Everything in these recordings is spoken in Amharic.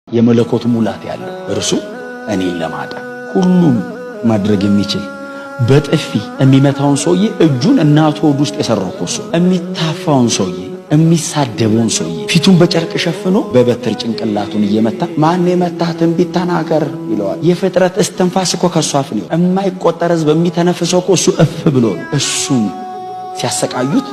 የመለኮት ሙላት ያለው እርሱ እኔን ለማዳን ሁሉም ማድረግ የሚችል በጥፊ የሚመታውን ሰውዬ እጁን እናቱ ሆድ ውስጥ የሰራው እሱ የሚታፋውን ሰውዬ የሚሳደበውን ሰውዬ ፊቱን በጨርቅ ሸፍኖ በበትር ጭንቅላቱን እየመታ ማን የመታህ ትንቢት ተናገር ይለዋል። የፍጥረት እስትንፋስ እኮ ከሱ አፍ ነው። የማይቆጠር ሕዝብ የሚተነፍሰው እኮ እሱ እፍ ብሎ ነው። እሱን ሲያሰቃዩት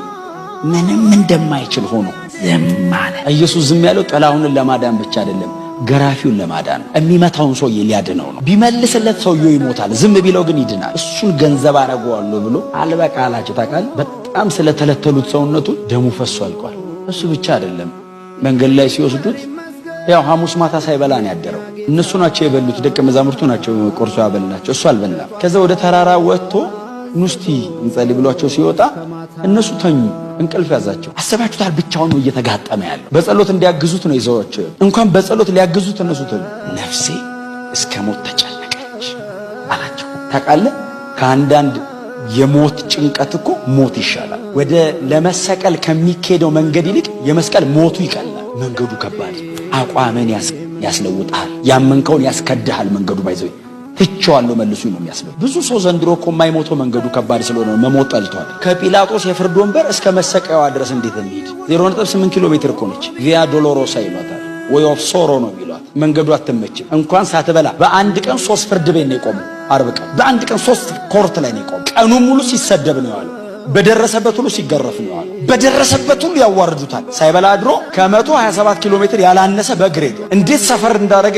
ምንም እንደማይችል ሆኖ ዝም አለ። ኢየሱስ ዝም ያለው ጥላሁንን ለማዳን ብቻ አይደለም፣ ገራፊውን ለማዳን ነው። የሚመታውን ሰውዬ ሊያድነው ነው። ቢመልስለት ሰውዬው ይሞታል፣ ዝም ቢለው ግን ይድናል። እሱን ገንዘብ አረጋዋለሁ ብሎ አልበቃ አላቸው። ታውቃለህ፣ በጣም ስለተለተሉት ሰውነቱን ደሙ ፈሶ አልቋል። እሱ ብቻ አይደለም፣ መንገድ ላይ ሲወስዱት ያው ሐሙስ ማታ ሳይበላ ነው ያደረው። እነሱ ናቸው የበሉት፣ ደቀ መዛሙርቱ ናቸው ቆርሶ ያበላቸው፣ እሱ አልበላም። ከዛ ወደ ተራራ ወጥቶ ኑስቲ እንጸልይ ብሏቸው ሲወጣ እነሱ ተኙ፣ እንቅልፍ ያዛቸው። አሰባችሁታል? ብቻውን ነው እየተጋጠመ ያለው። በጸሎት እንዲያግዙት ነው ይዘዋቸው። እንኳን በጸሎት ሊያግዙት እነሱ ተኙ። ነፍሴ እስከ ሞት ተጨነቀች አላቸው። ታውቃለህ፣ ከአንዳንድ የሞት ጭንቀት እኮ ሞት ይሻላል። ወደ ለመሰቀል ከሚኬደው መንገድ ይልቅ የመስቀል ሞቱ ይቀላል። መንገዱ ከባድ፣ አቋምን ያስለውጣል፣ ያመንከውን ያስከድሃል። መንገዱ ባይዘው ትቼዋለሁ መልሱኝ ነው የሚያስለው። ብዙ ሰው ዘንድሮ እኮ የማይሞተው መንገዱ ከባድ ስለሆነ ነው መሞት ጠልቷል። ከጲላጦስ የፍርድ ወንበር እስከ መሰቀያዋ ድረስ እንዴት እንሂድ? 0.8 ኪሎ ሜትር እኮ ነች። ቪያ ዶሎሮሳ ይሏታል፣ ወይ ኦፍ ሶሮ ነው የሚሏት። መንገዱ አትመችም። እንኳን ሳትበላ በአንድ ቀን 3 ፍርድ ቤት ነው የቆመው። ዓርብ ቀን በአንድ ቀን 3 ኮርት ላይ ነው የቆመው። ቀኑን ሙሉ ሲሰደብ ነው ያለው። በደረሰበት ሁሉ ሲገረፍ ነው ያለው። በደረሰበት ሁሉ ያዋርዱታል። ሳይበላ አድሮ ከ127 ኪሎ ሜትር ያላነሰ በእግር ሄዶ እንዴት ሰፈር እንዳደረገ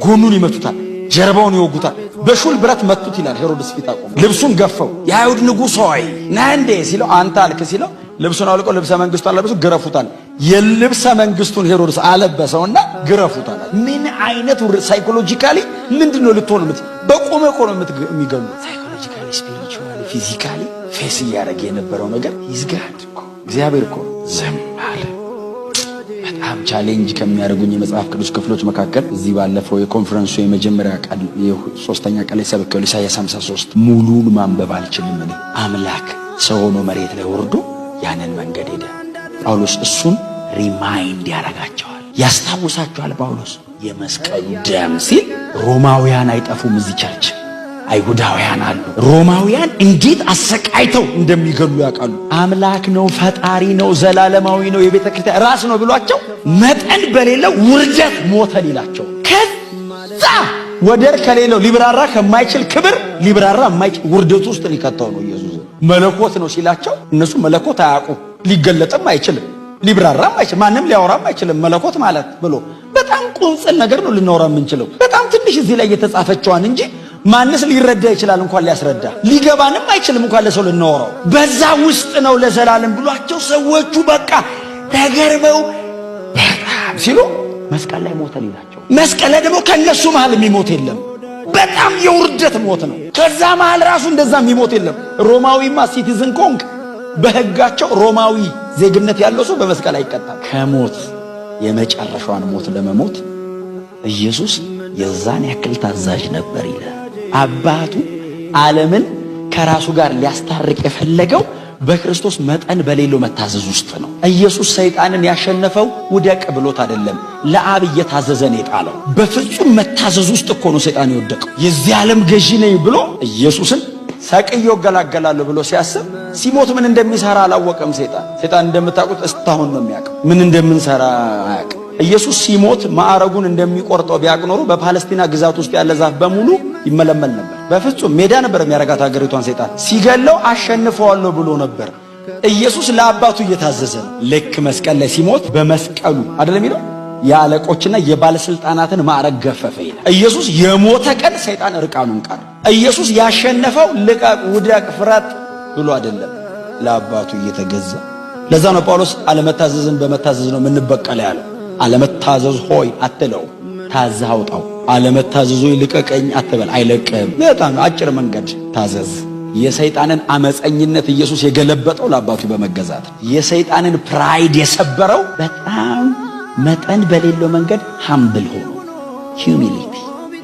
ጎኑን ይመቱታል፣ ጀርባውን ይወጉታል። በሹል ብረት መቱት ይላል ሄሮድስ ፊት አቆሙ። ልብሱን ገፈው የአይሁድ ንጉሥ ሆይ ና እንዴ ሲለው አንተ አልክ ሲለው ልብሱን አውልቆ ልብሰ መንግስቱ አለበሱ፣ ግረፉታል። የልብሰ መንግስቱን ሄሮድስ አለበሰውና ግረፉታል። ምን አይነት ሳይኮሎጂካሊ ምንድነው ልትሆን በቆመ እኮ ነው የሚገሉ። ሳይኮሎጂካሊ ስፒሪቹዋሊ ፊዚካሊ ፌስ እያደረገ የነበረው ነገር ይዝጋድ እኮ እግዚአብሔር እኮ ዝም አለ። በጣም ቻሌንጅ ከሚያደርጉኝ የመጽሐፍ ቅዱስ ክፍሎች መካከል እዚህ ባለፈው የኮንፈረንሱ የመጀመሪያ ቃል የሶስተኛ ቃል የሰበከው ኢሳይያስ 53 ሙሉን ማንበብ አልችልም እኔ። አምላክ ሰው ሆኖ መሬት ላይ ወርዶ ያንን መንገድ ሄደ። ጳውሎስ እሱን ሪማይንድ ያደርጋቸዋል፣ ያስታውሳቸዋል። ጳውሎስ የመስቀሉ ደም ሲል ሮማውያን አይጠፉም እዚህ ቸርች፣ አይሁዳውያን አሉ። ሮማውያን እንዴት አሰቃይተው እንደሚገሉ ያውቃሉ። አምላክ ነው፣ ፈጣሪ ነው፣ ዘላለማዊ ነው፣ የቤተ ክርስቲያን ራስ ነው ብሏቸው መጠን በሌለው ውርደት ሞተን ይላቸው። ከዛ ወደር ከሌለው ሊብራራ ከማይችል ክብር ሊብራራ የማይችል ውርደት ውስጥ ሊከተው ነው ኢየሱስ። መለኮት ነው ሲላቸው እነሱ መለኮት አያውቁ፣ ሊገለጥም አይችልም፣ ሊብራራም አይችልም፣ ማንም ሊያወራም አይችልም። መለኮት ማለት ብሎ በጣም ቁንጽል ነገር ነው ልናወራ የምንችለው። በጣም ትንሽ እዚህ ላይ የተጻፈችዋን እንጂ ማንስ ሊረዳ ይችላል? እንኳን ሊያስረዳ ሊገባንም አይችልም፣ እንኳን ለሰው ልናወራው። በዛ ውስጥ ነው ለዘላለም ብሏቸው ሰዎቹ በቃ ተገርመው በጣም ሲሉ መስቀል ላይ ሞተ ይላቸው። መስቀል ላይ ደግሞ ከነሱ መሃል የሚሞት የለም። በጣም የውርደት ሞት ነው። ከዛ መሃል ራሱ እንደዛ የሚሞት የለም። ሮማዊማ ሲቲዝን ኮንክ በሕጋቸው ሮማዊ ዜግነት ያለው ሰው በመስቀል አይቀጣም። ከሞት የመጨረሻዋን ሞት ለመሞት ኢየሱስ የዛን ያክል ታዛዥ ነበር ይላል። አባቱ ዓለምን ከራሱ ጋር ሊያስታርቅ የፈለገው በክርስቶስ መጠን በሌለው መታዘዝ ውስጥ ነው። ኢየሱስ ሰይጣንን ያሸነፈው ውደቅ ብሎት አይደለም፣ ለአብ እየታዘዘ ነው የጣለው። በፍጹም መታዘዝ ውስጥ እኮ ነው ሰይጣን የወደቀው። የዚህ ዓለም ገዢ ነኝ ብሎ ኢየሱስን ሰቅዮ እገላገላለሁ ብሎ ሲያስብ ሲሞት ምን እንደሚሰራ አላወቀም። ሰይጣን እንደምታውቁት እስካሁን ነው የሚያውቀው፣ ምን እንደምንሰራ አያውቅም። ኢየሱስ ሲሞት ማዕረጉን እንደሚቆርጠው ቢያውቅ ኖሮ በፓለስቲና ግዛት ውስጥ ያለ ዛፍ በሙሉ ይመለመል ነበር። በፍጹም ሜዳ ነበር የሚያረጋት ሀገሪቷን። ሰይጣን ሲገለው አሸንፈዋለሁ ብሎ ነበር። ኢየሱስ ለአባቱ እየታዘዘ ነው። ልክ መስቀል ላይ ሲሞት በመስቀሉ አይደለም የሚለው የአለቆችና የባለስልጣናትን ማዕረግ ገፈፈ ይላል። ኢየሱስ የሞተ ቀን ሰይጣን እርቃኑን ቀረ። ኢየሱስ ያሸነፈው ልቀቅ፣ ውደቅ፣ ፍረጥ ብሎ አይደለም፣ ለአባቱ እየተገዛ። ለዛ ነው ጳውሎስ አለመታዘዝን በመታዘዝ ነው የምንበቀለ ያለው። አለመታዘዝ ሆይ አትለው፣ ታዘህ አውጣው። አለመታዘዝ ሆይ ልቀቀኝ አትበል፣ አይለቅም። በጣም አጭር መንገድ ታዘዝ። የሰይጣንን አመፀኝነት ኢየሱስ የገለበጠው ለአባቱ በመገዛት። የሰይጣንን ፕራይድ የሰበረው በጣም መጠን በሌለው መንገድ ሃምብል ሆኖ ሂዩሚሊቲ።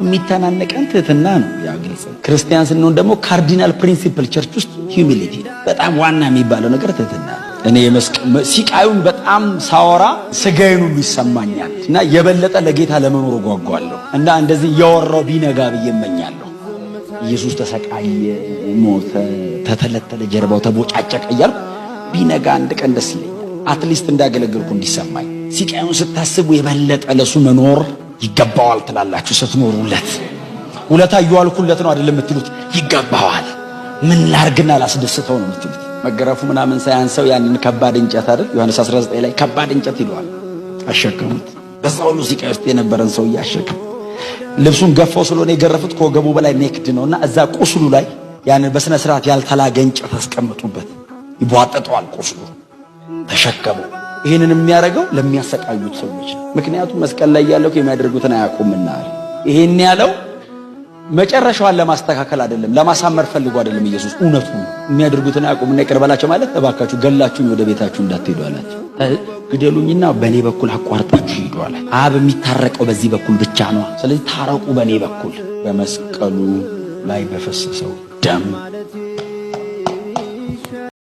የሚተናነቀን ትህትና ነው። ያ ግልጽ። ክርስቲያን ስንሆን ደግሞ ካርዲናል ፕሪንሲፕል ቸርች ውስጥ ሂዩሚሊቲ በጣም ዋና የሚባለው ነገር ትህትና ነው። እኔ ሲቃዩን በጣም ሳወራ ስጋዬን ሁሉ ይሰማኛል እና የበለጠ ለጌታ ለመኖር ጓጓለሁ እና እንደዚህ ያወራው ቢነጋ ብዬ እመኛለሁ። ኢየሱስ ተሰቃየ፣ ሞተ፣ ተተለተለ፣ ጀርባው ተቦጫጨቀ እያልኩ ቢነጋ አንድ ቀን ደስ ይለኛል። አትሊስት እንዳገለግልኩ እንዲሰማኝ። ሲቃዩን ስታስቡ የበለጠ ለሱ መኖር ይገባዋል ትላላችሁ ስትኖሩለት። ውለታ እየዋልኩለት ነው አይደለም የምትሉት፣ ይገባዋል። ምን ላርግና ላስደስተው ነው የምትሉት። መገረፉ ምናምን ሳያንሰው ያንን ከባድ እንጨት አይደል ዮሐንስ 19 ላይ ከባድ እንጨት ይለዋል አሸከሙት። በዛ ሁሉ ሲቃይ ውስጥ የነበረን ሰው ያሸከሙ። ልብሱን ገፋው ስለሆነ የገረፉት ከወገቡ በላይ ኔክድ ነውና እዛ ቁስሉ ላይ ያንን በስነ ስርዓት ያልተላገ እንጨት አስቀምጡበት። ይቧጠጠዋል ቁስሉ። ተሸከሙ። ይሄንን የሚያደርገው ለሚያሰቃዩት ሰዎች ነው። ምክንያቱም መስቀል ላይ ያለው የሚያደርጉትን አያውቁምና። ይሄን ያለው መጨረሻዋን ለማስተካከል አይደለም፣ ለማሳመር ፈልጎ አይደለም። ኢየሱስ እውነቱ የሚያደርጉትን አያውቁምና ይቅር በላቸው ማለት እባካችሁ ገላችሁኝ ወደ ቤታችሁ እንዳትሄዱ አላቸው። ግደሉኝና በኔ በኩል አቋርጣችሁ ሂዱ አለ። አብ የሚታረቀው በዚህ በኩል ብቻ ነው። ስለዚህ ታረቁ በኔ በኩል። በመስቀሉ ላይ በፈሰሰው ደም